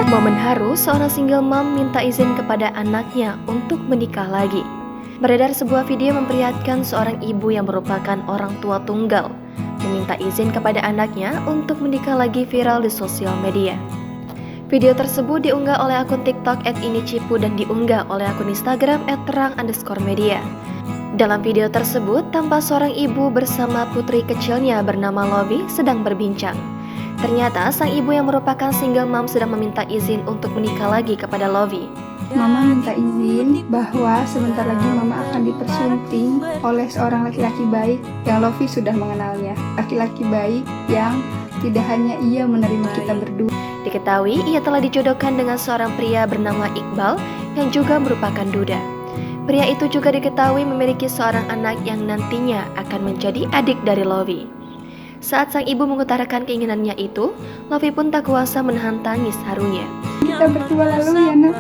Momen haru seorang single mom minta izin kepada anaknya untuk menikah lagi. Beredar sebuah video memperlihatkan seorang ibu yang merupakan orang tua tunggal meminta izin kepada anaknya untuk menikah lagi viral di sosial media. Video tersebut diunggah oleh akun TikTok @inicipu dan diunggah oleh akun Instagram @terang_media. Dalam video tersebut, tampak seorang ibu bersama putri kecilnya bernama Lovi sedang berbincang. Ternyata sang ibu yang merupakan single mom sedang meminta izin untuk menikah lagi kepada Lovi. Mama minta izin bahwa sebentar lagi Mama akan dipersunting oleh seorang laki-laki baik yang Lovi sudah mengenalnya. Laki-laki baik yang tidak hanya ia menerima kita berdua. Diketahui ia telah dijodohkan dengan seorang pria bernama Iqbal yang juga merupakan duda. Pria itu juga diketahui memiliki seorang anak yang nantinya akan menjadi adik dari Lovi. Saat sang ibu mengutarakan keinginannya itu, Lovi pun tak kuasa menahan tangis harunya. Kita berdua lalu ya nak.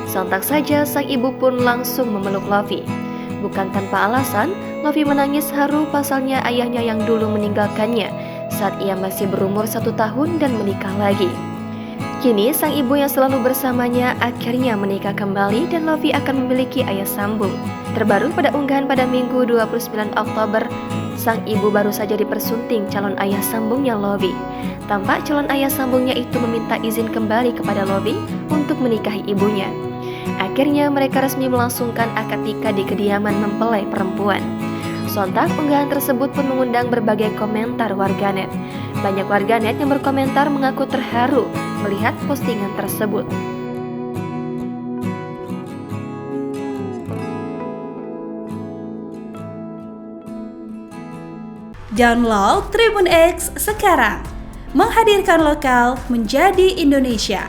Sontak saja sang ibu pun langsung memeluk Lovi. Bukan tanpa alasan, Lovi menangis haru pasalnya ayahnya yang dulu meninggalkannya saat ia masih berumur 1 tahun dan menikah lagi. Kini sang ibu yang selalu bersamanya akhirnya menikah kembali dan Lovi akan memiliki ayah sambung. Terbaru pada unggahan pada Minggu 29 Oktober, sang ibu baru saja dipersunting calon ayah sambungnya Lovi. Tampak calon ayah sambungnya itu meminta izin kembali kepada Lovi untuk menikahi ibunya. Akhirnya mereka resmi melangsungkan akad nikah di kediaman mempelai perempuan. Sontak unggahan tersebut pun mengundang berbagai komentar warganet. Banyak warganet yang berkomentar mengaku terharu melihat postingan tersebut. Download Tribun X sekarang, menghadirkan lokal menjadi Indonesia.